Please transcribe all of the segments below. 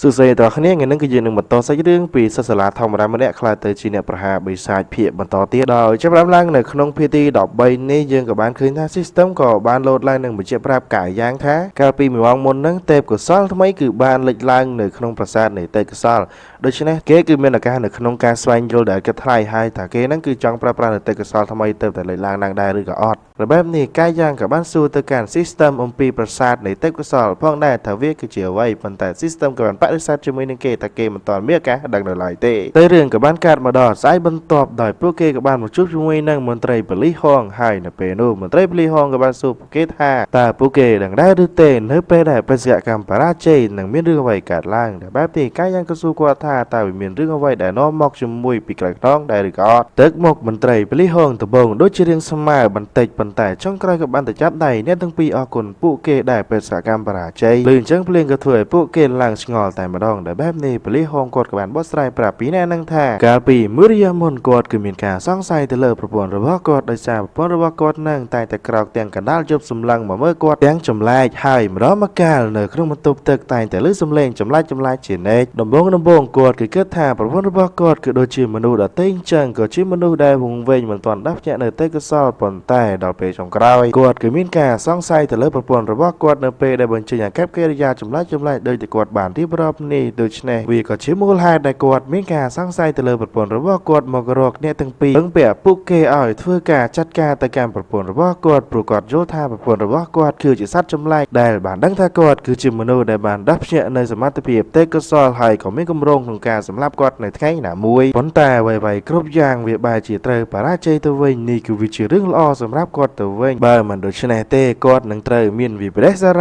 สุดท้ายต่อคะแนนเงินนั้นก็ยืนหนึ่งบรรทอใส่เรื่องปีศาสนาธรรมดามันเนี่ยคลายเตอร์จีเนี่ยประหารใบสายเพียบบรรทอเตี้ยดอยจะรับล่างในขนมพีตีดอกใบนี้ยืนกับบ้านคืนท่าซิสเต็มก็บ้านโหลดล่างหนึ่งเหมือนจะปราบไก่ย่างท้าการปีมีวางมนนั้นเต็มกับซอลทำไมคือบ้านเล็กล่างในขนมประสาทในเตะกับซอลโดยเฉพาะเก๋คือเมนการในขนมการสวายโยลเดอร์กระทายให้ถ้าเก๋นั้นคือจังปราบในเตะกับซอลทำไมเติมแต่เล็กล่างนางได้หรือกับออดระแบบนี้ไก่ย่างกับบ้านสู้ตะการซิสเต็มอมปีประสาทในเตะกับซอลพ่องได้ถ้าเวียคือเจียวไว้ปันแต่ซิสเต็มกับบ้านปะริษัทจะไม่นึงเก๋ตะเก๋มันตอนเมียกะดังหลายเต้เรื่องกับบ้านการมาดอสายบรรทบดอยโปรเกกับบ้านมาชุบช่วยนั่งมนตรีบริห้องให้ในเปนูมนตรีบริห้องกับบ้านสูบโปเกท่าแต่โปเกดังได้ดูเต้นเนื้อเปได้เป็นเสียกรรมปราเจนังมีเรื่องไว้กัดล่างแต่แบบนี้ก็ยังกระสู้กว่าท่าแต่มีเรื่องไว้แต่น้องมอกจมุยปีกระท้องได้หรือก็ตึกมกมนตรีบริห้องตะบงโดยเรื่องสมัยบันเตจบันแต่ช่องใกล้กับบ้านแต่จับได้เนี่ยตั้งปีออกคนโปเกได้เป็นเสียกรรมปราเจลื่นจังเพลียงกระถวยโปเกล่างชงอลแต่มาดองแต่แบบนี้บริห้องกดกับบ้านบอสไรปราบปีแน่นังท่ากาปีมือริยามนกอดคือมีการสร้างไซเตเลอร์ประปวนระบบกอดโดยสารประปวนระบบกอดนั่งแต่กราวเตียงกันด้านจบสำลังมาเมื่อกอดแดงจำลายให้มาล้อมากาลเนื้อเครื่องมันตุบตึกแต่ลือสำเลงจำลายเฉียนเอกดมบงกอดคือเกิดท่าประปวนระบบกอดคือโดยชื่อมนุษย์เต้งจังก็ชื่อมนุษย์ได้วงเวงเหมือนตอนดับแยกเนื้อเต้ก็ซอลปนแต่ดอกเปย์ชงกราวกอดคือมีการสร้างไซเตเลอร์ประปวนระบบกอดเนื้อเปย์ได้บนเชียงแคบเกียร์ยาจำลายโดยแต่กอดบานที่รอบนี้โดยเฉพาะวีก็ชื่อมูลหายได้กอดมีการสร้างไซเตเลอร์ประปวนระบบกอดมกรอกเนี่ยตั้งปีตั้งเปียปุกเกอ่อยทั่วการจัดการแต่การประปวนระบบกอดปลุกกอดโยธาประปวนระบบกอดคือจิตสัตว์จำลายได้บานดังทากอดคือจิมโนได้บานดับเชะในสมัติเพียบเตกซอลไฮของไม่กำรงของการสำหรับกอดในไข่หนามวยผลแต่ไวๆครบยางเวียบายจีเตอร์ปาราเจตัวเวงนี่คือวิจิเรื่องล้อสำหรับกอดตัวเวงบามันโดยชนะเตกอดหนังเตอร์มีนวิเบรสอะไ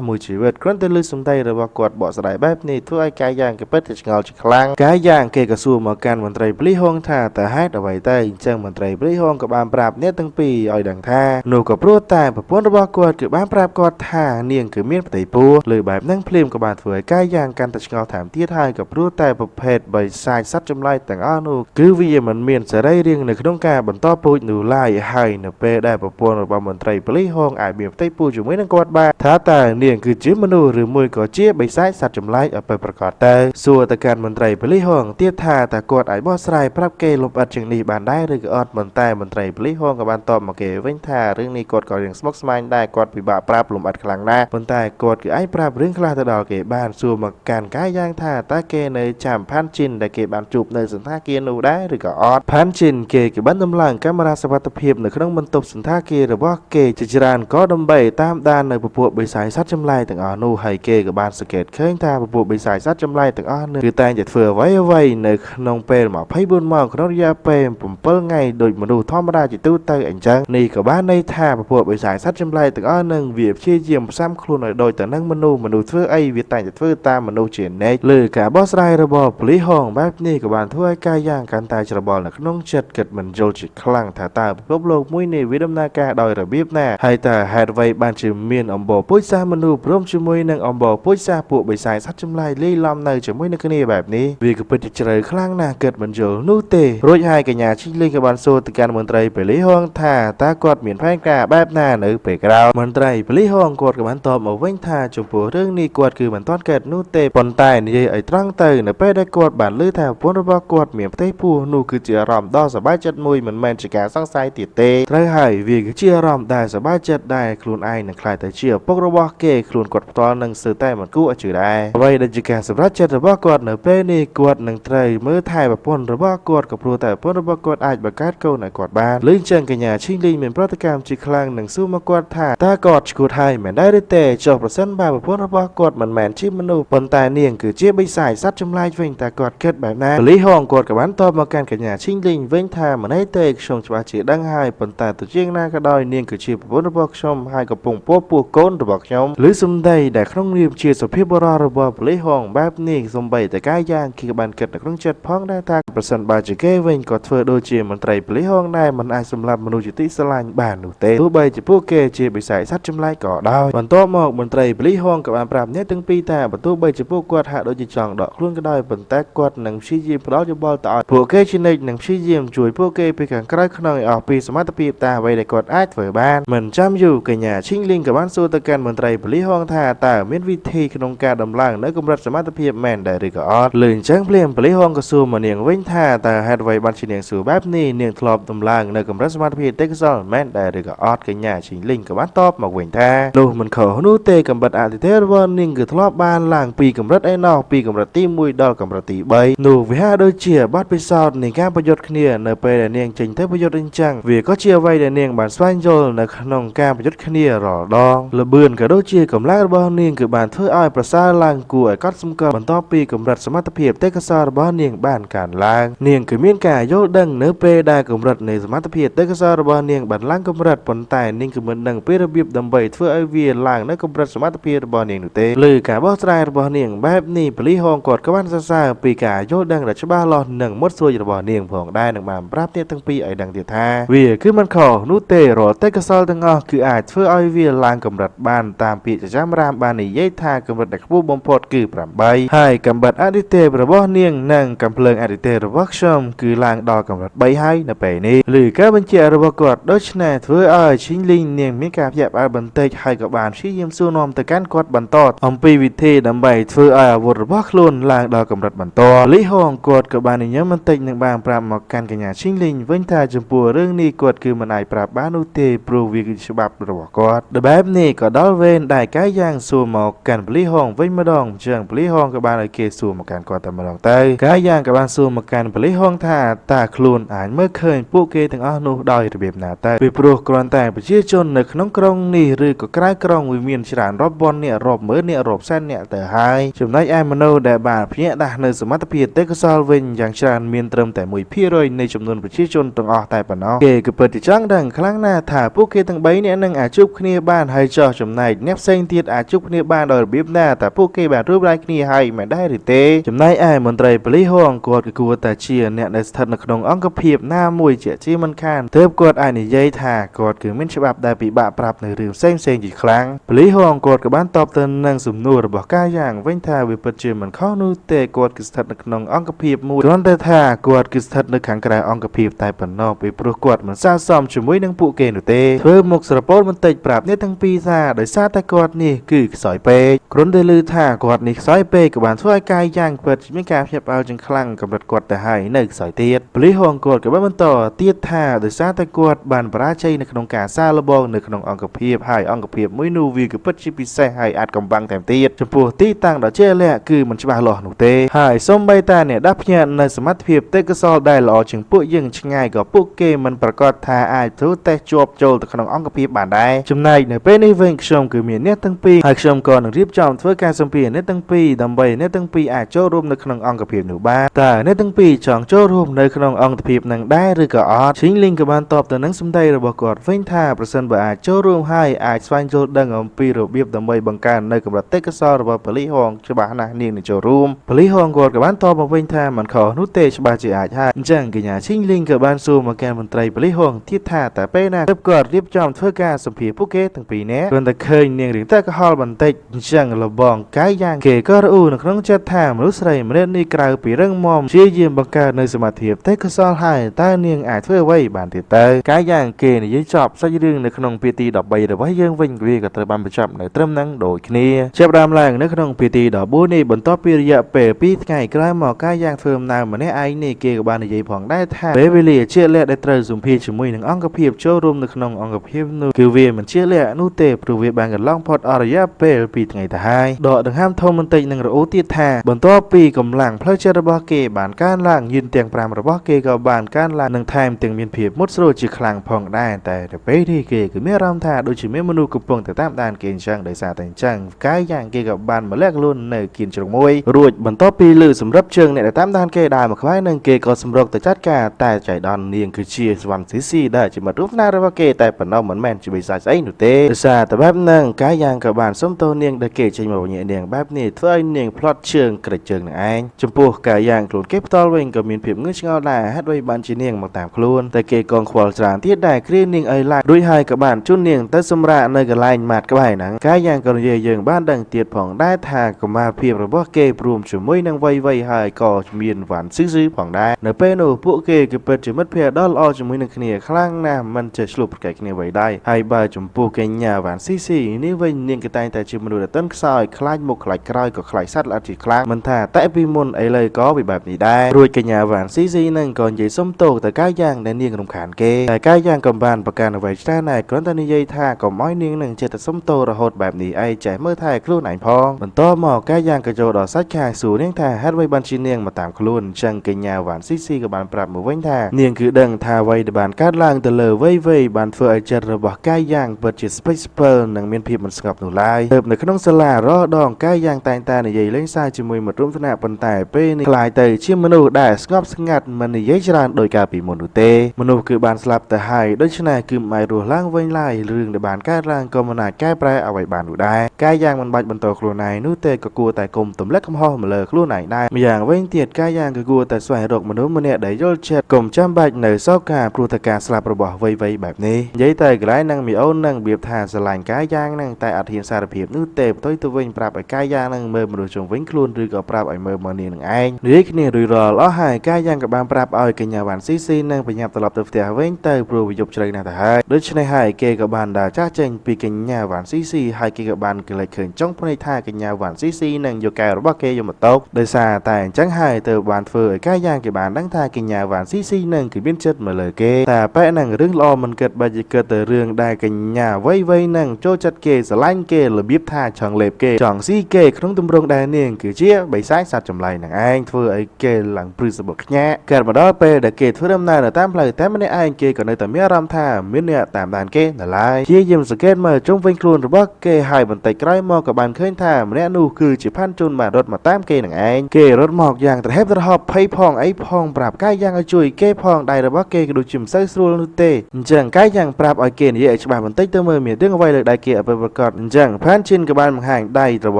รมือชีวิตครั้นเตลือสมได้ระบบกอดบ่อสลายแบบนี้ทั่วกายยางกับเปิดเงาจิคลังกายยางเกกระสูมาการมันไตรปลีห้องท่าแต่ให้เอาไว้ใต้จังมันไตรปลีห้องกับบานปราบเนี่ยตั้งปีอ่อยดังท่าหนูกับรู้แต่ประพนระบบกอดกับบานปราบกอดท่าเนียงคือเมียนปฏิปูหรือแบบนั่งเพลียมกับบานเฟื่อยกายยางการตัดเงาถามที่ท้ายกับรู้แต่ประเภทใบสายซัดจำไล่แต่งอ้อนูคือวิญมันเมียนจะได้เรียงในขนมกาบรรทอปูหนูไล่ให้เนเปได้ประพนระบบมันไตรปลีห้องอาจเมียนปฏิปูอยู่ไม่นั่งกอดบาท้าแต่เนียงคือจิ้มมนูหรือมวยก่อเจี๊ยบใบสายซัดจำไล่เอาไปประกอบแต่ส่วนตะการมันไตรปลีห้องเตี้ยท่าแต่กอดไอ้บอสไรพรับเกลมอัดจังนีบานได้หรือออดมันแต่มันไตรปลีห้องกับบานตอบมาเกเว้นท่าเรื่องนี้กดก่อนอย่างสมอกสมายได้กดปีบะปราบลมอัดคลังหน้ามันแต่กดคือไอ้ปราบเรื่องคลาตะดอกเกบ้านส่วนมาการก้าย่างท่าตาเกในจามพันจินได้เกบานจูบในสันท่าเกนูได้หรือก็ออดพันจินเกกับบ้านตำลังกามราสวัสดิเพียบในเครื่องบรรทุกสันท่าเกหรือว่าเกจิจรานก็ดำใบตามด้านในประพวใบสายซัดจำลายต่างอนูไฮเกกับบ้านสเกตเคยท่าประพวใบสายซัดจำลายต่างอนูคือแต่จัดเฟื่อไว้ในนองเป็นหมอไพ่บุญมองขนมยาเป็นผมเปิ้ลไงโดยมาดูท่อมาได้จิตตู้เตยอันจังนี่กับบ้านในท่าประพวใบสายซัดจำลายต่างอนูเวียบเชี่ยเยี่ยมซ้ำครูหน่อยโดยแต่นั่งมนูเฟื่อไอเวียแต่จัดเฟื่อตามมนูเฉียนเนยหรือกับบอสไรระบบปลีห้องแบบนี้กับบ้านทั่วกายย่างการตายระบอบในขนมเจ็ดเกิดมันโจลจิคลั่งถ่าตาพบโลกมุ้ยในวิดมนาการโดยระเบียบหน้าให้แต่หายไว้บ้านจิมเมียนอมบ่ปุ้ยซามนูพร้อมชิมวยนังอมบ่ปุ้ยซาปวกใบสายซัดจำลายลี่ลำในจิมวยนักนี่แบบนี้วีกับเป็นจิตใจคลั่งหน้าเกิดมันโจลนูเตะรถไฮกับยาชิลิกับบ้านโซตการมันไตรไปลีห้องถ่าตากอดเหมียนแพงกาแบบหน้าหรือเปกราวมันไตรไปลีห้องกอดกับบ้านตอบมาเว้นถ่าจมปัวเรื่องนี้กอดคือมันต้อนเกิดนูเตะปนตายนี่ไอ้ตรังเตยเนเป้ได้กอดบ้านลือแถวพนระบกอดเหมียนเตยผู้นูคือเจียรอมดอสบายจัดมวยเหมือนแมนจิกาสร้างไซติเตะไตรไฮวีคือเจียรอมได้สบายจัดได้ครูนไอหนึ่งคลายแต่เชียพวกระบบเกครูนกดตอนหนึ่งสื่อแต่มันกู้จืดได้ไว้ดัจิกาสบายจัดระบบกอดเนเป้นี่กอดหนึ่งไตรเมื่อไทยแบบพนระบบกอดกับครูแต่พนระบบกอดไอแบบการเก้าหนึ่งกอดบ้านลื่นเชิงกันยาชิงลิงเหมือนพฤติกรรมจิคลังหนึ่งสู้มากอดท่าตากอดกูไทยเหมือนได้ด้วยเตะจบประสันบาแบบพนระบบกอดมันแมนชิมนูปนตาเนียงคือเจี๊ยบใบสายซัดจำลายเวงแต่กอดเกิดแบบนั้นปลีห้องกอดกับบ้านตอบมาการกันยาชิงลิงเวงท่ามันให้เตะชงชวาจีดังไฮปนตาตัวเจียงหน้ากระดอยเนียงคือชีพพนระบบชมให้กับปุ่งปัวปูโกนระบบชมหรือสมได้แต่ครั้งเรียบเชียร์สเพียบรอระบบปลีห้องแบบนี้สมใบแต่ก้ายางขีกับบ้านเกิดในครั้งเจ็ดพ้องได้ทักประสันบาจิเกเวงกอดเฟอร์โดเจียมันไตรปลีห้องได้มันไอสำหรับมนุษย์ที่สลายบ้านหนูเตะตัวใบจะพวกเกเจียใบสายซัดจำลายก่อดาวมันโตหมอกมันไตรปลีห้องกับบ้านปราบเนี่ยตั้งปีแต่ประตูใบจะพวกกวาดหาโดยจิจองดอกคลุ้นก็ได้บนแตกกวาดหนังชี้ยิ้มพร้อมจะบอลต่อพวกเกชินเอกหนังชี้ยิ้มช่วยพวกเกไปแข่งใกล้ขนอยออกปีสมัติปีตาไว้ในกอดไอเฟอร์บ้านเหมือนจำอยู่กันยาชิงลิงกับบ้านสู้ตะการมันไตรปลีห้องท่าตาเมียนวิธีขนมการดำล่างเนื้อก កម្រិតសមត្ថភាពមែនដែរឬក៏អត់លឿនចឹងភ្លាមប៉លីហងក៏សួរមកនាងវិញថាតើហេតុអ្វីបានជានាងសួរបែបនេះនាងធ្លាប់ដំឡើងនៅកម្រិតសមត្ថភាពទេកសលមែនដែរឬក៏អត់កញ្ញាឈីងលីងក៏បានតបមកវិញថានោះមិនខុសនោះទេកម្រិតអតិថិរបស់នាងគឺធ្លាប់បានឡើងពីកម្រិតឯណោះពីកម្រិតទី1ដល់កម្រិតទី3នោះវាហាក់ដូចជាបាត់ពិសោធន៍នៃការប្រយុទ្ធគ្នានៅពេលដែលនាងចេញទៅប្រយុទ្ធអញ្ចឹងវាក៏ជាអ្វីដែលនាងបានស្វែងយល់នៅក្នុងការប្រយុទ្ធគ្នារាល់ដងលបឿនក៏ដូចជាកម្លាំងរបស់នាងគឺបានធ្វើឲ្យប្រសើរឡើងគួរឲ្យកត់សម្គាល់បន្ទាប់ពីកម្រិតសមត្ថភាពទេពកោសល្យរបស់នាងបានកើនឡើងនាងគឺមានការយល់ដឹងនៅពេលដែលកម្រិតនៃសមត្ថភាពទេពកោសល្យរបស់នាងបានឡើងកម្រិតប៉ុន្តែនាងគឺមិនដឹងពីរបៀបដើម្បីធ្វើឲ្យវាឡើងនៅកម្រិតសមត្ថភាពរបស់នាងនោះទេលើការបោះស្រាយរបស់នាងបែបនេះប៉លីហងគាត់ក៏បានសរសើរពីការយល់ដឹងដ៏ច្បាស់លាស់និងមុតស្រួយរបស់នាងផងដែរនឹងបានប្រាប់អ្នកទាំងពីរឲ្យដឹងទៀតថាវាគឺមិនខុសនោះទេរាល់ទេពកោសល្យទាំងអស់គឺអាចធ្វើឲ្យវាឡើងកម្រិតបានតាមពាក្យចចាមរាមបាននិយាយថាកម្រិតដែលខ្ពស់បំផុតគឺ8ហើយកម្រិតអតិទេពរបស់នាងនិងកំភ្លើងអតិទេពរបស់ខ្ញុំគឺឡើងដល់កម្រិត3ហើយនៅពេលនេះឬការបញ្ជាក់របស់គាត់ដូច្នេះធ្វើឲ្យឈីងលីងនាងមានការភ្ញាក់ផ្អើលបន្តិចហើយក៏បានព្យាយាមសួរនាំទៅកាន់គាត់បន្តអំពីវិធីដើម្បីធ្វើឲ្យអាវុធរបស់ខ្លួនឡើងដល់កម្រិតបន្តលីហងគាត់ក៏បានញញឹមបន្តិចនឹងបានប្រាប់មកកាន់កញ្ញាឈីងលីងវិញថាចំពោះរឿងនេះគាត់គឺមិនអាចប្រាប់បាននោះទេព្រោះវាគឺច្បាប់របស់គាត់ដែលបែបនេះក៏ដល់វេនដែលកាយយ៉ាងសួរមកកាន់ប៉លីហងវិញម្ដងអញ្ចឹងប៉លីហងក៏បានឲ្យគេសួរមកកាន់គាត់តែម្ដងទៅកាយយ៉ាងក៏បានសួរមកកាន់ប៉លីហងថាតើខ្លួនអាចមើលឃើញពួកគេទាំងអស់នោះដោយរបៀបណាទៅពីព្រោះគ្រាន់តែប្រជាជននៅក្នុងក្រុងនេះឬក៏ក្រៅក្រុងវាមានច្រើនរាប់ពាន់អ្នករាប់ម៉ឺនអ្នករាប់សែនអ្នកទៅហើយចំណែកឯមនុស្សដែលបានភ្ញាក់ដាស់នៅសមត្ថភាពទេពកោសល្យវិញយ៉ាងច្រើនមានត្រឹមតែ 1% នៃចំនួនប្រជាជនទាំងអស់តែប៉ុណ្ណោះគេគឺពិតជាចង់ដឹងខ្លាំងណាស់ថាពួកគេទាំង3នាក់នឹងអាចជួបគ្នាបានហើយចោះចំណែកអ្នកផ្សេងទៀតអាចជួបគ្នាបានដោយរបៀបណាតើពួកគេបានរួបរายគ្នាហើយមិនដែរឬទេចំណែកឯមន្ត្រីប៉ូលីសហងគាត់គឺគួរតែជាអ្នកដែលស្ថិតនៅក្នុងអង្គភាពណាមួយជាមិនខានទើបគាត់អាចនិយាយថាគាត់គឺមានច្បាប់ដែលពិបាកប្រាប់នៅរឿងផ្សេងជាខ្លាំងប៉ូលីសហងគាត់ក៏បានតបទៅនឹងសំណួររបស់កាយ៉ាងវិញថាវាពិតជាមិនខុសនោះទេគាត់គឺស្ថិតនៅក្នុងអង្គភាពមួយគ្រាន់តែថាគាត់គឺស្ថិតនៅខាងក្រៅអង្គភាពតែប៉ុណ្ណោះពីព្រោះគាត់មិនស័ក្តិសមជាមួយនឹងពួកគេនោះទេធ្វើមុខស្រពោនបន្តិចប្រាប់អ្នកទាំងពីរថាដោយសារតែគាត់នេះគឺខ្សោយពេកគ្រាន់តែឮថាគាត់នេះខ្សោយពេកក៏បានធ្វើឲ្យកាយយ៉ាងពិតមានការភ្ញាក់ផ្អើលយ៉ាងខ្លាំងកម្រិតគាត់ទៅហើយនៅខ្សោយទៀតប៉ូលីសហងគាត់ក៏បានបន្តទៀតថាដោយសារតែគាត់បានបរាជ័យនៅក្នុងការសាកល្បងនៅក្នុងអង្គភាពហើយអង្គភាពមួយនោះវាគឺពិតជាពិសេសហើយអាចកំបាំងតែទៀតចំពោះទីតាំងដ៏ជាក់លាក់គឺមិនច្បាស់លាស់នោះទេហើយសូម្បីតែអ្នកដាស់ភ្ញាក់នៅសមត្ថភាពទេពកោសល្យដែលល្អជាងពួកយើងឆ្ងាយក៏ពួកគេមិនប្រកាសថាអាចធ្វើតេស្តជាប់ចូលទៅក្នុងអង្គភាពបានដែរចំណែកនៅពេលនេះវិញខ្ញុំគឺមានអ្នកទាំងពីរហើយខ្ញុំក៏នឹងរៀបចំធ្វើការសម្ភាសន៍អ្នកទាំងពីរដើម្បីអ្នកទាំងពីរអាចចូលរួមនៅក្នុងអង្គភាពនោះបានតើអ្នកទាំងពីរចង់ចូលរួមនៅក្នុងអង្គភាពនឹងដែរឬក៏អត់ឈីងលីងក៏បានតបទៅនឹងសម្ដីរបស់គាត់វិញថាប្រសិនបើអាចចូលរួមហើយអាចស្វែងយល់ដឹងអំពីរបៀបដើម្បីបង្កើននៅកម្រិតទេពកោសល្យរបស់ប៉ូលីហងច្បាស់ណាស់នាងនឹងចូលរួមប៉ូលីហងគាត់ក៏បានតបមកវិញថាមិនខុសនោះទេច្បាស់ជាអាចហើយអញ្ចឹងកញ្ញាឈីងលីងក៏បានសួរមកកាន់មន្ត្រីប៉ូលីហងទៀតថាតើពេលណាទើបគាត់រៀបចំធ្វើការសម្ភាសន៍ពួកគេទាំងពីរនាក់គ្រាន់តែឃើញនាងរៀងតែកុហលបន្តិចអញ្ចឹងលបងកាយយ៉ាងគេក៏រអ៊ូនៅក្នុងចិត្តថាមនុស្សស្រីម្នាក់នេះក្រៅពីរឹងមាំជាយាមបង្កើតនៅសមត្ថភាពទេពកោសល្យហើយតើនាងអាចធ្វើអ្វីបានទៀតទៅកាយយ៉ាងគេនិយាយចប់សាច់រឿងនៅក្នុងភាគទី13របស់យើងវិញវាក៏ត្រូវបានបញ្ចប់នៅត្រឹមហ្នឹងដូចគ្នាចាប់ដើមឡើងនៅក្នុងភាគទី14នេះបន្ទាប់ពីរយៈពេល2ថ្ងៃក្រោយមកកាយយ៉ាងធ្វើដំណើរម្នាក់ឯងនេះគេក៏បាននិយាយផងដែរថាពេលវេលាជាលក្ខដែលត្រូវសម្ភាសជាមួយនឹងអង្គភាពចូលរួមនៅក្នុងអង្គភាពនោះគឺវាមិនជាលក្ខនោះទេព្រោះវាបានកន្លងផុតអស់រយៈពេល2ថ្ងៃទៅហើយដកដង្ហើមធំបន្តិចនឹងរអ៊ូទៀតថាបន្ទាប់ពីកម្លាំងផ្លូវចិត្តរបស់គេបានកើនឡើងយឺនទាំង5របស់គេក៏បានកើនឡើងនិងថែមទាំងមានភាពមុតស្រួលជាខ្លាំងផងដែរតែទៅពេលនេះគេគឺមានអារម្មណ៍ថាដូចជាមានមនុស្សកំពុងតែតាមដានគេអញ្ចឹងដោយសារតែអញ្ចឹងកាយយ៉ាងគេក៏បានម្លាក់ខ្លួននៅគៀនជ្រុងមួយរួចបន្ទាប់ពីលើសម្រាប់ជើងអ្នកដែលតាមដានគេដើរមកក្បែរនឹងគេក៏សម្រុកទៅចាត់ការតែចៃដន្យនាងគឺជាសវណ្ណស៊ីស៊ីដែលជាមិត្តរួមថ្នាក់របស់គេតែប៉ុណ្ណោះមិនមែនជាបិសាចស្អីនោះទេដោយសារតែបែបហ្នឹងកាយយ៉ាងក៏បានសុំទោសនាងដែលគេចេញមកញ៉ែនាងបែបនេះធ្វើឲ្យនាងផ្លត់ជើងក្រឹកជើងនឹងឯងចំពោះកាយយ៉ាងខ្លួនគេផ្ទាល់វិញក៏មានភាពងឿងឆ្ងល់ដែរហេតុអ្វីបានជានាងមកតាមខ្លួនតែគេកងខ្វល់ច្រើនទៀតដែរគ្រានាងអីឡាយរួចហើយក៏បានជូននាងទៅសម្រាកនៅកន្លែងម៉ាត់ក្បែរហ្នឹងកាយយ៉ាងក៏និយាយយើងបានដឹងទៀតផងដែរថាកុមារភាពរបស់គេព្រមជាមួយនឹងវ័យហើយក៏មានវ៉ាន់ស៊ឺផងដែរនៅពេលនោះពួកគេគឺពិតជាមិត្តភក្តិដ៏ល្អជាមួយនឹងគ្នាខ្លាំងណាស់មិនចេះឆ្លុះប្រកែកគ្នាអ្វីដែរហើយបើចំពោះកញ្ញាវ៉ាន់ស៊ីនេះវិញនាងក៏តែងតែជាមនុស្សដែលទន់ខ្សោយខ្លាចមុខខ្លាច ក្រោយក៏ខ្លាចសัตว์ល្អិតជាខ្លាំងមិនថាតែពីមុនអីលើក៏វាបែបនេះដែររួចកញ្ញាវ៉ាន់ស៊ីស៊ីនឹងក៏និយាយសុំទោសទៅកាយយ៉ាងដែលនាងរំខានគេតែកាយយ៉ាងក៏បានប្រកាន់អ្វីច្រើនដែរគ្រាន់តែនិយាយថាកុំឲ្យនាងនឹងចេះតែសុំទោសរហូតបែបនេះអីចេះមើលថែខ្លួនឯងផងបន្តមកកាយយ៉ាងក៏ចូលដល់សាច់ខាយសួរនាងថាហេតុអ្វីបានជានាងមកតាមខ្លួនអញ្ចឹងកញ្ញាវ៉ាន់ស៊ីស៊ីក៏បានប្រាប់មកវិញថានាងគឺដឹងថាអ្វីដែលបានកើតឡើងទៅលើវ័យបានធ្វើឲ្យចិត្តរបស់កាយយ៉ាងពិតជាស្ពេចស្ពិលនិងមានភាពមិនស្ងប់នោះឡើយទើបនៅក្នុងសាលារដងកាយយ៉ាងតែងតែនិយាយលេងសើចជាមួយមិត្តរួមថ្នាក់ប៉ុន្តែពេលនេះក្លាយទៅជាមនុស្សដែលស្ងប់ស្ងាត់មិននិយាយច្រើនដោយកាលពីមុននោះទេមនុស្សគឺបានស្លាប់ទៅហើយដូច្នេះគឺមិនអាចរស់ឡើងវិញឡើយរឿងដែលបានកើតឡើងក៏មិនអាចកែប្រែអ្វីបាននោះដែរកាយយ៉ាងមិនបាច់បន្តខ្លួនឯងនោះទេក៏គួរតែគុំទម្លាក់កំហុសមកលើខ្លួនឯងដែរម្យ៉ាងវិញទៀតកាយយ៉ាងក៏គួរតែស្វែងរកមនុស្សម្នាក់ដែលយល់ចិត្តកុំចាំបាច់នៅសោកការព្រោះតែការស្លាប់របស់វ័យបែបនេះនិយាយតែកន្លែងនឹងមីអូននឹងរបៀបថាស្រឡាញ់កាយយ៉ាងនឹងតែអត់ហ៊ានសារភាពនោះទេផ្ទុយទៅវិញប្រាប់ឲ្យកាយយ៉ាងនឹងមើលមនុស្សជុំវិញខ្លួនឬក៏ប្រាប់ឲ្យមើលមកនាងនឹងឯងនិយាយគ្នារួចរាល់អស់ហើយកាយយ៉ាងក៏បានប្រាប់ឲ្យកញ្ញាវ៉ាន់ស៊ីស៊ីនឹងប្រញាប់ត្រឡប់ទៅផ្ទះវិញទៅព្រោះវាយប់ជ្រៅណាស់ទៅហើយដូច្នេះហើយគេក៏បានដើរចាស់ចេញពីកញ្ញាវ៉ាន់ស៊ីស៊ីហើយគេក៏បានកលេចឃើញចុងភ្នែកថាកញ្ញាវ៉ាន់ស៊ីស៊ីនឹងយកកែវរបស់គេយកមកតោកដោយសារតែអញ្ចឹងហើយទៅបានធ្វើឲ្យកាយយ៉ាងគេបានដឹងថាកញ្ញាវ៉ាន់ស៊ីស៊ីនឹងគឺមានចិត្តមកលើគេតែបែរនឹងរឿងល្អមិនគិតបើជាគិតទៅរឿងដែលកញ្ញាវ័យនឹងចូលចិត្តគេស្រឡាញ់គេរបៀបថាចង់លេបគេចង់ស៊ីគេក្នុងទម្រង់ដែលនាងគឺជាបិសាចសត្វចម្លែកនឹងឯងធ្វើឲ្យគេឡើងព្រឺសបុកខ្ញាក់កើតមកដល់ពេលដែលគេធ្វើដំណើរតាមផ្លូវតែម្នាក់ឯងគេក៏នៅតែមានអារម្មណ៍ថាមានអ្នកតាមដានគេនៅឡើយជាយាមសង្កេតមើលជុំវិញខ្លួនរបស់គេហើយបន្តិចក្រោយមកក៏បានឃើញថាម្នាក់នោះគឺជាផាន់ជូនបានរត់មកតាមគេនឹងឯងគេរត់មកយ៉ាងត្រហេបត្រហប់ភ័យផងអីផងប្រាប់កាយយ៉ាងឲ្យជួយគេផងដៃរបស់គេក៏ដូចជាមិនសូវស្រួលនោះទេអញ្ចឹងកាយយ៉ាងប្រាប់ឲ្យគេនិយាយឲ្យច្បាស់បន្តិចទៅមើលមានរឿងអ្វីលើដៃគេឲ្យប្រកបអញ្ចឹងផាន់ជិនក៏បានបង្ហាញដៃរ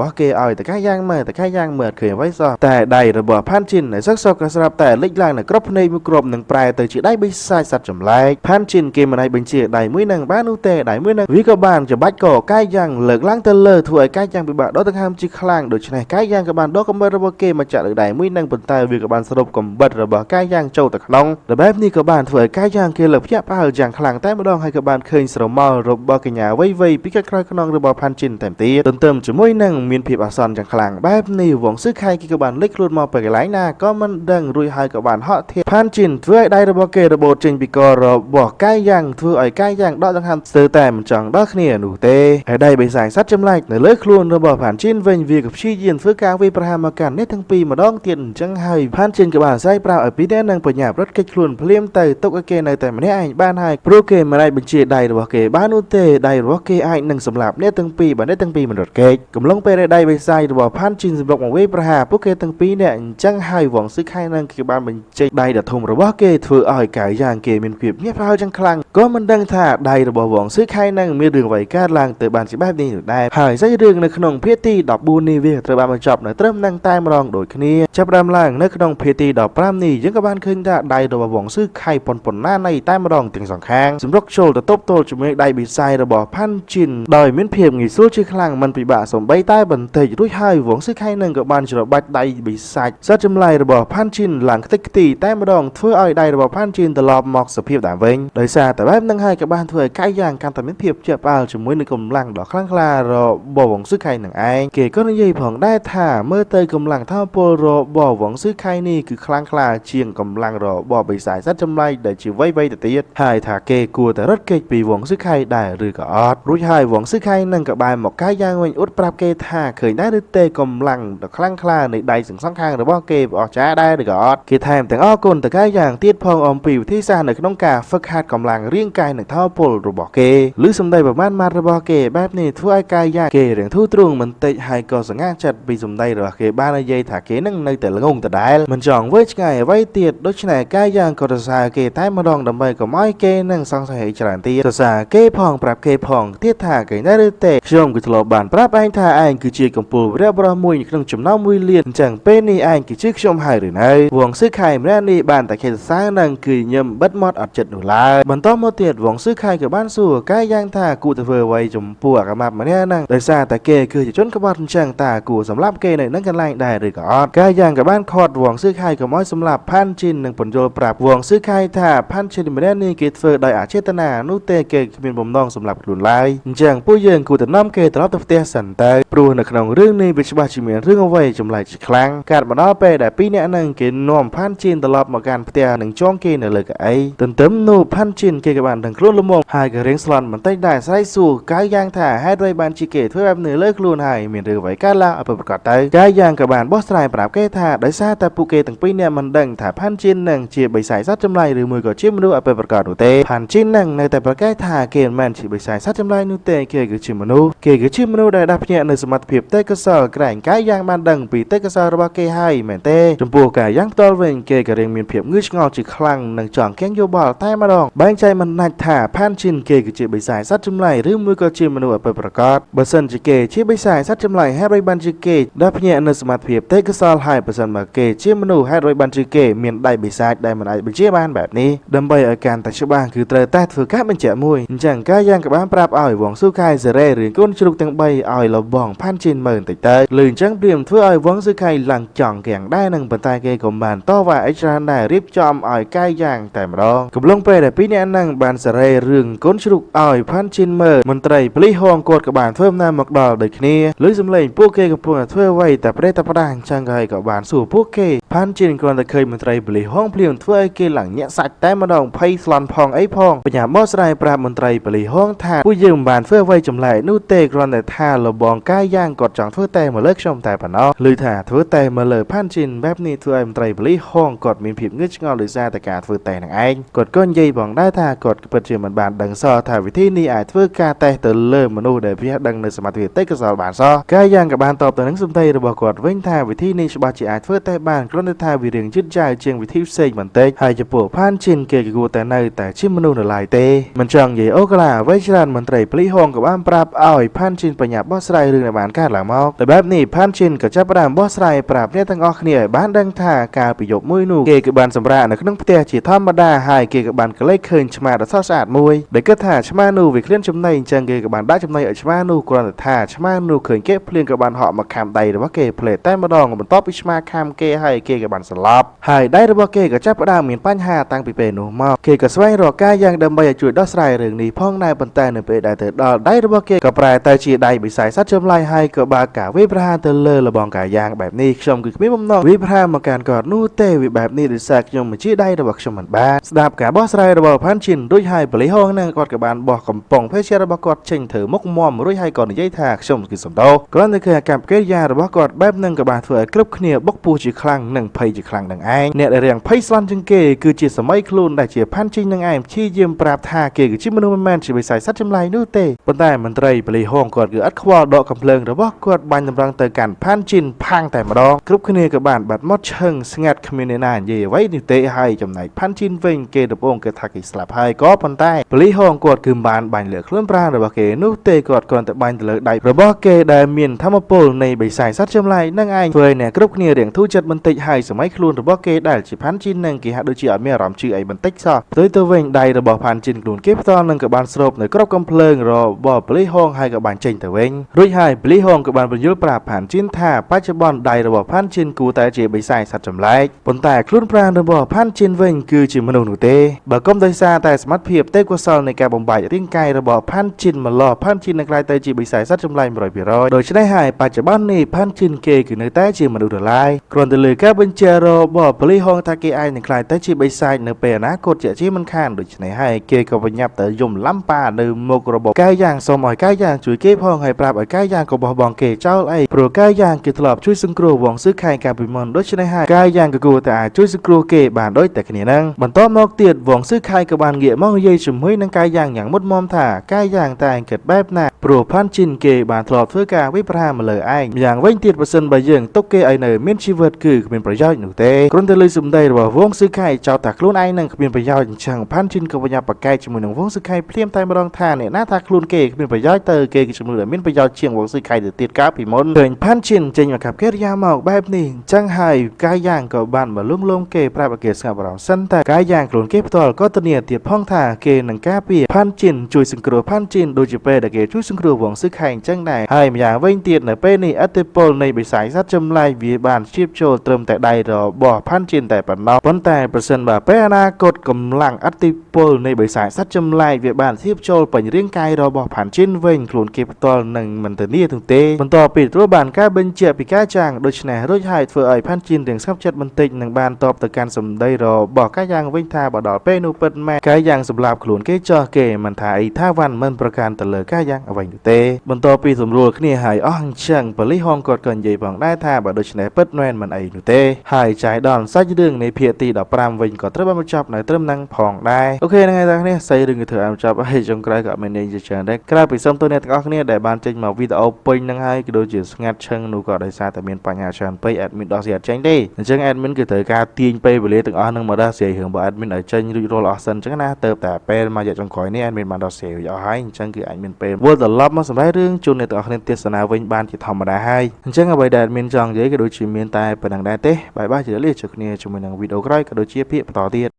បស់គេឲ្យតែកាយយ៉ាងមើលតែកាយយ៉ាងមើលឃើញអ្វីសោះតែដៃរបស់ផាន់ជិននៅសឹកសក់ក៏ស្រាប់តែលេចឡើងនៅក្របភ្នែកមួយគ្របនឹងប្រែទៅជាដៃបិសាចសត្វចម្លែកផាន់ជិនគេមិនអាចបញ្ជាដៃមួយនឹងបាននោះទេដៃមួយនឹងវាក៏បានច្បាច់ក៏កាយយ៉ាងលើកឡើងទៅលើធ្វើឲ្យកាយយ៉ាងពិបាកដកដង្ហើមជាខ្លាំងដូច្នេះកាយយ៉ាងក៏បានដកកំបិតរបស់គេមកចាក់លើដៃមួយនឹងប៉ុន្តែវាក៏បានសរុបកំបិតរបស់កាយយ៉ាងចូលទៅក្នុងបែបនេះក៏បានធ្វើឲ្យកាយយ៉ាងគេលើកភ្ញាក់ផ្អើលយ៉ាងខ្លាំងតែម្ដងហើយក៏បានឃើញស្រមោលរបស់កញ្ញាវ័យពីខាងក្រោយខ្នងរបស់ផាន់ជិនតែទៀតទន្ទឹមជាមួយនឹងមានភាពអាសន្នយ៉ាងខ្លាំងបែបនេះវងស៊ឺខៃគេក៏បានលេចខ្លួនមកពីកន្លែងណាក៏មិនដឹងរួចហើយក៏បានហក់ធាផាន់ជិនធ្វើឲ្យដៃរបស់គេរបូតចេញពីករបស់កាយយ៉ាងធ្វើឲ្យកាយយ៉ាងដកដង្ហើមស្ទើរតែមិនចង់ដល់គ្នានោះទេហើយដៃបិសាចសត្វចម្លែកនៅលើខ្លួនរបស់ផាន់ជិនវិញវាក៏ព្យាយាមធ្វើការវាយប្រហារមកកាន់នេះទាំងពីរម្ដងទៀតអញ្ចឹងហើយផាន់ជិនក៏បានអាស្រ័យប្រាប់ឲ្យពីរនាក់នឹងបញ្ញារត់គេចខ្លួនភ្លាមទៅទុកឲ្យគេនៅតែម្នាក់ឯងបានហើយព្រោះគេមិនអាចបញ្ជាដៃរបស់គេបាននោះទេដៃរបស់គេអាចនឹងសម្លាប់អ្នកទាំងពីរបើអ្នកទាំងពីរមិនរត់គេចកំឡុងពេលដៃបិសាចរបស់ផាន់ជិនសម្រុកមកវាយប្រហារពួកគេទាំងពីរនាក់អញ្ចឹងហើយវងស៊ឺខៃនឹងគេបានបញ្ចេញដៃដ៏ធំរបស់គេធ្វើឲ្យកាយយ៉ាងគេមានភាពញាក់ផ្អើលយ៉ាងខ្លាំងក៏មិនដឹងថាដៃរបស់វងស៊ឺខៃនឹងមានរឿងអ្វីកើតឡើងទៅបានជាបែបនេះនោះដែរហើយសាច់រឿងនៅក្នុងភាគទី14នេះវាត្រូវបានបញ្ចប់នៅត្រឹមនឹងតែម្ដងដូចគ្នាចាប់ផ្ដើមឡើងនៅក្នុងភាគទី15នេះយើងក៏បានឃើញថាដៃរបស់វងស៊ឺខៃប៉ុនណានៃតែម្ដងទាំងសងខាងសម្រុកចូលទៅតបទល់ជាមួយដៃបិសាចរបស់ផាន់ជិនដោយមានភាពងាយស្រួលជាខ្លាំងមិនពិបាកសំបីតែបន្តិចរួចហើយវងស៊ឺខៃនឹងក៏បានច្របាច់ដៃបិសាចសត្វចម្លែករបស់ផាន់ជិនឡើងខ្ទេចខ្ទីតែម្ដងធ្វើឲ្យដៃរបស់ផាន់ជិនត្រឡប់មកសភាពដើមវិញដោយសារតែបែបហ្នឹងហើយក៏បានធ្វើឲ្យកាយយ៉ាងកាន់តែមានភាពជាប់ផ្អើលជាមួយនឹងកម្លាំងដ៏ខ្លាំងក្លារបស់វងស៊ឺខៃនឹងឯងគេក៏និយាយផងដែរថាមើលទៅកម្លាំងថាមពលរបស់វងស៊ឺខៃនេះគឺខ្លាំងក្លាជាងកម្លាំងរបស់បិសាចសត្វចម្លែកដែលជាវ័យទៅទៀតហើយថាគេគួរតែរត់គេចពីវងស៊ឺខៃដែរឬក៏អត់រួចហើយវងស៊ឺខៃនឹងក៏បានមកកាយយ៉ាងវិញអ៊ុតប្រាប់គេថាឃើញដែរឬទេកម្លាំងដ៏ខ្លាំងក្លានៃដៃសងខាងរបស់គេអស្ចារ្យដែរឬក៏អត់គេថែមទាំងអរគុណទៅកាយយ៉ាងទៀតផងអំពីវិធីសាស្ត្រនៅក្នុងការហ្វឹកហាត់កម្លាំងរាងកាយនិងថាមពលរបស់គេឬសម្ដីប្រមាណម៉ាត់របស់គេបែបនេះធ្វើឲ្យកាយយ៉ាងគេរៀងធូរទ្រូងបន្តិចហើយក៏សង្ហាចិត្តពីសម្ដីរបស់គេបាននិយាយថាគេនឹងនៅតែល្ងងដដែលមិនចង់វិញឆ្ងាយអ្វីទៀតដូច្នេះកាយយ៉ាងក៏សរសើរគេតែម្ដងដើម្បីកុំឲ្យគេនឹងសង្ស័យច្រើនទៀតសរសើរគេផងប្រាប់គេផងទៀតថាគេនៅឬទេខ្ញុំគឺធ្លាប់បានប្រាប់ឯងថាឯងគឺជាកំពូលវីរបុរសមួយក្នុងចំណោម1លានអញ្ចឹងពេលនេះឯងគឺជាខ្ញុំហើយឬនៅវងស៊ឺខៃម្នាក់នេះបានតែគេសរសើរនឹងគឺញឹមបិទមាត់អត់ចិត្តនោះឡើយបន្តមកទៀតវងស៊ឺខៃក៏បានសួរកាយយ៉ាងថាគួរទៅធ្វើអ្វីចំពោះអាកាម៉ាប់ម្នាក់ហ្នឹងដោយសារតែគេគឺជាជនក្បត់អញ្ចឹងតើគួរសម្លាប់គេនៅនឹងកន្លែងដែរឬក៏អត់កាយយ៉ាងក៏បានខត់វងស៊ឺខៃកុំឲ្យសម្លាប់ផាន់ជិននិងបញ្យល់ប្រាប់វងស៊ឺខៃថាផាន់ជិនម្នាក់នេះគេធ្វើដោយអចេតនានោះទេគេគ្មានបំណងសម្លាប់ខ្លួនឡើយអញ្ចឹងពួកយើងគួរតែនាំគេត្រឡប់ទៅផ្ទះសិនទៅព្រោះនៅក្នុងរឿង รื่องนี้เป็นฉบับที่มีเรื่องเอาไว้จำเลยครั้งการมาដល់ពេលដែលពីរអ្នកនឹងគេនាំផាន់ជីនត្រឡប់មកកាន់ផ្ទះនឹងចងគេនៅលើកៅអីទន្ទឹមនោះផាន់ជីនគេក៏បានទាំងខ្លួនលំមហើយក៏រៀងស្លន់បន្តិចដែរស្រែកសួរកាយយ៉ាងថាហេតុអ្វីបានជាគេធ្វើបែបនេះលើខ្លួនហើយមានរឿងអ្វីកើតឡើងឲ្យប្រកាសទៅកាយយ៉ាងក៏បានបោះស្រាយប្រាប់គេថាដោយសារតែពួកគេទាំងពីរអ្នកមិនដឹងថាផាន់ជីននឹងជាបិសាចសត្វចម្លែកឬមួយក៏ជាមនុស្សឲ្យប្រកាសនោះទេផាន់ជីននឹងនៅតែប្រកែកថាគេមិនមែនជាបិសាចសត្វចម្លែកនោះទេគេគឺជាមនុស្សដែលដាស់ភ្ញាក់នៅសមត្ថភាពទេពកោសលក្រែងកាយយ៉ាងបានដឹងពីទេពកោសលរបស់គេហើយមែនទេចំពោះកាយយ៉ាងផ្ទាល់វិញគេក៏រៀងមានភាពងឿឆ្ងល់ជាខ្លាំងនិងចង់កៀងយោបល់តែម្ដងបែងចែកមិនដាច់ថាផាន់ជីនគេគឺជាបិសាចសត្វចម្លែកឬមួយក៏ជាមនុស្សឲ្យប្រកាសបើសិនជាគេជាបិសាចសត្វចម្លែកហេតុអ្វីបានជាគេដាស់ភ្ញាក់នៅសមត្ថភាពទេពកោសលហើយបើសិនមកគេជាមនុស្សហេតុអ្វីបានជាគេមានដៃបិសាចដែលមិនអាចបញ្ជាបានបែបនេះដើម្បីឲ្យកាន់តែច្បាស់គឺត្រូវតែធ្វើការបញ្ជាក់មួយអញ្ចឹងកាយយ៉ាងក៏បានប្រាប់ឲ្យវងស៊ូខៃសេរ៉េឬកូនជ្រូកទាំង3ឲ្យលបងផាន់ជីនមើលបន្តិចទៅលឺអញ្ចឹងព្រាមធ្វើឲ្យវងស៊ូខៃឡើងចង់គាំងដែរនឹងប៉ុន្តែគេក៏បានតវ៉ាអិចច្រើនដែររៀបចំឲ្យកាយយ៉ាងតែម្ដងកំឡុងពេលដែលពីរអ្នកនឹងបានសេរីរឿងកូនជ្រូកឲ្យផាន់ជីនមើលមន្ត្រីប៉ូលីសហងគាត់ក៏បានធ្វើដំណើរមកដល់ដូចគ្នាលឺសំឡេងពួកគេកំពុងតែធ្វើអ្វីតែប្រេតប្រដាអញ្ចឹងហើយក៏បានសួរពួកគេផាន់ជីនគ្រាន់តែឃើញមន្ត្រីប៉ូលីសហងព្រាមធ្វើឲ្យគេឡើងញាក់សាច់តែម្ដងភ័យស្លន់ផងអីផងបញ្ញាបោះស្រាយប្រាប់មន្ត្រីប៉ូលីសហងថាពួកយើងមិនបានធ្វើអ្វីចម្លែកនោះទេគ្រាន់តែថាលបងកាយយ៉ាងគាត់ចង់ធ្វើតែមកលើខ្ញុំតែប៉ុណ្ណោះឮថាធ្វើតែមកលើផាន់ជីនបែបនេះធ្វើឲ្យមន្ត្រីប៉ូលីសហងគាត់មានភាពងឿឆ្ងល់ដោយសារតែការធ្វើតែនឹងឯងគាត់ក៏និយាយផងដែរថាគាត់ពិតជាមិនបានដឹងសោះថាវិធីនេះអាចធ្វើការតេស្តទៅលើមនុស្សដែលវាដឹងនៅសមត្ថភាពទេពកោសលបានសោះកាយយ៉ាងក៏បានតបទៅនឹងសម្ដីរបស់គាត់វិញថាវិធីនេះច្បាស់ជាអាចធ្វើតែបានគ្រាន់តែថាវារៀងយឺតយ៉ាវជាងវិធីផ្សេងបន្តិចហើយចំពោះផាន់ជីនគេក៏គួរតែនៅតែជាមនុស្សនៅឡើយទេមិនចង់និយាយអូកាឡាអ្វីច្រើនមន្ត្រីប៉ូលីសហងក៏បានប្រាប់ឲ្យផាន់ជីនបញ្ញាបោះស្រាយរឿងដែលបានកើតឡើងមកតែបែបនេះផាន់ជីនក៏ចាប់ផ្ដើមបោះស្រាយប្រាប់អ្នកទាំងអស់គ្នាឲ្យបានដឹងថាកាលពីយប់មួយនោះគេក៏បានសម្រាកនៅក្នុងផ្ទះជាធម្មតាហើយគេក៏បានកលេចឃើញឆ្មាដ៏ស្រស់ស្អាតមួយដែលគិតថាឆ្មានោះវាឃ្លានចំណីអញ្ចឹងគេក៏បានដាក់ចំណីឲ្យឆ្មានោះគ្រាន់តែថាឆ្មានោះឃើញគេភ្លៀងក៏បានហក់មកខាំដៃរបស់គេផ្លេតតែម្ដងបន្ទាប់ពីឆ្មាខាំគេហើយគេក៏បានស្លាប់ហើយដៃរបស់គេក៏ចាប់ផ្ដើមមានបញ្ហាតាំងពីពេលនោះមកគេក៏ស្វែងរកកាយយ៉ាងដើម្បីឲ្យជួយដោះស្រាយរឿងនេះផងដែរប៉ុន្តែនៅពេលដែលទៅដល់ដៃរបស់គេក៏ប្រែទៅជាដៃបិសាចសត្វចម្លែកហើយក៏បើកការវាយប្រហារទៅលើលបងកាយយ៉ាងបែបនេះខ្ញុំគឺគ្មានបំណងវាយប្រហារមកកាន់គាត់នោះទេវាបែបនេះដោយសារខ្ញុំមិនជាដៃរបស់ខ្ញុំមិនបានស្ដាប់ការបោះស្រាយរបស់ផាន់ជីនរួចហើយប៉ូលីសហងនឹងគាត់ក៏បានបោះកំប៉ុងភេសជ្ជៈរបស់គាត់ចេញធ្វើមុខមាំរួចហើយក៏និយាយថាខ្ញុំគឺសំដោគ្រាន់តែឃើញអាកប្បកិរិយារបស់គាត់បែបហ្នឹងក៏បានធ្វើឲ្យគ្រប់គ្នាបុកពោះជាខ្លាំងនិងភ័យជាខ្លាំងនឹងឯងអ្នកដែលរៀងភ័យស្លន់ជាងគេគឺជាសម័យខ្លួនដែលជាផាន់ជីននឹងឯងព្យាយាមប្រាប់ថាគេគឺជាមនុស្សមិនមែនជាបិសាចសត្វចម្លែកនោះទេប៉ុន្តែមន្ត្រីប៉ូលីសហងគាត់គឺអត់ខ្វល់ដកកំភ្លើងរបស់គាត់បាញ់តម្រង់ទៅកាន់ផាន់ជីនផាំងតែម្ដងគ្រប់គ្នាក៏បានបាត់មាត់ឈឹងស្ងាត់គ្មានអ្នកណានិយាយអ្វីនេះទេហើយចំណែកផាន់ជីនវិញគេដំបងគេថាគេស្លាប់ហើយក៏ប៉ុន្តែប៉ូលីសហងគាត់គឺបានបាញ់លើខ្លួនប្រាណរបស់គេនោះទេគាត់គ្រាន់តែបាញ់ទៅលើដៃរបស់គេដែលមានធម្មពលនៃបិសាចសត្វចម្លែកនឹងឯងធ្វើឲ្យអ្នកគ្រប់គ្នារៀងធូរចិត្តបន្តិចហើយសម័យខ្លួនរបស់គេដែលជាផាន់ជីននឹងគេហាក់ដូចជាអត់មានអារម្មណ៍ជឿអីបន្តិចសោះផ្ទុយទៅវិញដៃរបស់ផាន់ជីនខ្លួនគេផ្ទាល់នឹងក៏បានស្រូបនៅក្របកំភ្លើងរបស់ប៉ូលីសហងហើយក៏បានចេញទៅវិញរួចហើយប៉ូលីសហងក៏បានបញ្យល់ប្រាប់ផាន់ជីនថាបច្ចុប្បន្នដៃរបស់ផាន់ជីនគួរតែជាបិសាចសត្វចម្លែកប៉ុន្តែខ្លួនប្រាណរបស់ផាន់ជីនវិញគឺជាមនុស្សនោះទេបើកុំដោយសារតែសមត្ថភាពទេពកោសលនៃការបំបែករាងកាយរបស់ផាន់ជីនម្លោះផាន់ជីននឹងក្លាយទៅជាបិសាចសត្វចម្លែក 100% ដូច្នេះហើយបច្ចុប្បន្ននេះផាន់ជីនគេគឺនៅតែជាមនុស្សដលាយគ្រាន់តែលើការបញ្ជារបស់ប៉ូលីសហងថាគេអាចនឹងក្លាយទៅជាបិសាចនៅពេលអនាគតជាមិនខានដូច្នេះហើយគេក៏បញ្ញត្តិទៅយំឡាំប៉ានៅមុខរបបកាយយ៉ាងសូមឲ្យកាយយ៉ាងជួយគេផងហើយប្រាប់ឲ្យកាយយ៉ាងក៏បោះបង់គេចោលអីព្រោះកាយយ៉ាងគេធ្លាប់ជួយសង្គ្រោះវងស៊ឺខៃកាលពីមុនដូច្នេះហើយកាយយ៉ាងក៏គួរតែអាចជួយសង្គ្រោះគេបានដូចតែគ្នានឹងបន្តមកទៀតវងស៊ឺខៃក៏បានងាកមកនិយាយជាមួយនឹងកាយយ៉ាងមុតមមថាកាយយ៉ាងតែគិតបែបណាព្រោះផាន់ជីនគេបានធ្លាប់ធ្វើការវិប្រហារមកលើឯងយ៉ាងវិញទៀតបើសិនបើយើងទុកគេឲ្យនៅមានជីវិតគឺគ្មានប្រយោជន៍នោះទេគ្រាន់តែលើសម្ដីរបស់វងស៊ឺខៃចោទថាខ្លួនឯងនឹងគ្មានប្រយោជន៍អញ្ចឹងផាន់ជីនក៏បញ្ញាបកែកជាមួយនឹងវងស៊ឺខៃភ្លាមតែម្ដងថាអ្នកណាថាខ្លួនគេគ្មានប្រយោជន៍ទៅគេគឺជំនួសដែលមានប្រយោជន៍ជាងវងស៊ឺខៃទៅទៀតកាលពីមុនឃើញផាន់ជីនចេញមកកាប់កិរិយាមកបែបនេះអញ្ចឹងហើយកាយយ៉ាងក៏បានមកលងគេប្រាប់ឲ្យគេស្ងាត់អារម្មណ៍សិនតែកាយយ៉ាងខ្លួនគេផ្ទាល់ក៏ធានាទៀតផងថាគេនឹងការពារផាន់ជីនជួយសង្គ្រោះផាន់ជីនដូចជាពេលដែលគេជួយស សង្គ្រោះវងសឹកខែងចឹងដែរហើយម្យ៉ាងវិញទៀតនៅពេលនេះអតិពលនៃបិសាចសត្វចម្លែកវាបានជៀបចូលត្រឹមតែដៃរបស់ផាន់ជិនតែប៉ុណ្ណោះប៉ុន្តែប្រសិនបើពេលអនាគតកម្លាំងអតិពលនៃបិសាចសត្វចម្លែកវាបានជៀបចូលពេញរាងកាយរបស់ផាន់ជិនវិញខ្លួនគេផ្ទាល់នឹងមិនធានាទាំងទេបន្ទាប់ពីទទួលបានការបញ្ជាក់ពីការចាងដូច្នេះរួចហើយធ្វើឲ្យផាន់ជិនទាំងស្ងប់ចិត្តបន្តិចនឹងបានតបទៅកាន់សម្ដីរបស់កាយ៉ាងវិញថាបើដល់ពេលនោះពិតមែនកាយ៉ាងសម្លាប់ខ្លួនគេចោះគេមិនថាអីថាវ៉ាន់មិនប្រកាន់ទៅលើកាយ៉ាងអ្វីនោះទេបន្ទាប់ពីសម្រួលគ្នាហើយអស់អញ្ចឹងប៉ូលីសហងគាត់ក៏និយាយផងដែរថាបើដូច្នេះពិតមែនមិនអីនោះទេហើយចាយដល់សាច់រឿងនៃភាគទី15វិញក៏ត្រូវបានបញ្ចប់នៅត្រឹមហ្នឹងផងដែរអូខេហ្នឹងហើយបងប្អូនសាច់រឿងគឺធ្វើឲ្យបញ្ចប់ហើយចុងក្រោយក៏មាននិយាយច្រើនដែរក្រៅពីសូមទោសអ្នកទាំងអស់គ្នាដែលបានចេញមកវីដេអូពេញហ្នឹងហើយក៏ដូចជាស្ងាត់ឈឹងនោះក៏ដោយសារតែមានបញ្ហាច្រើនពេក admin ដោះស្រាយចេញទេអញ្ចឹង admin គឺត្រូវការទាញពេលវេលាទាំងអស់ហ្នឹងមកដោះស្រាយរឿងរបស់ admin ឲ្យចេញរួចរាល់អស់សិនអញ្ចឹងណាទៅតែពេលមួយរយៈចុងក្រោយនេះ admin បានដោះស្រាយរួចអស់ហើយអញ្ចឹងគឺអាចមានពេលវិលត្រឡប់មកសម្រាប់រឿងជូនអ្នកទាំងអស់គ្នាទស្សនាវិញបានជាធម្មតាហើយអញ្ចឹងអ្វីដែល admin ចង់និយាយក៏ដូចជាមានតែប៉ុណ្្នឹងដែរទេបាយបាយជម្រាបលាជួបគ្នាជាមួយនឹងវីដេអូក្រោយក៏ដូចជាភាគបន្តទៀត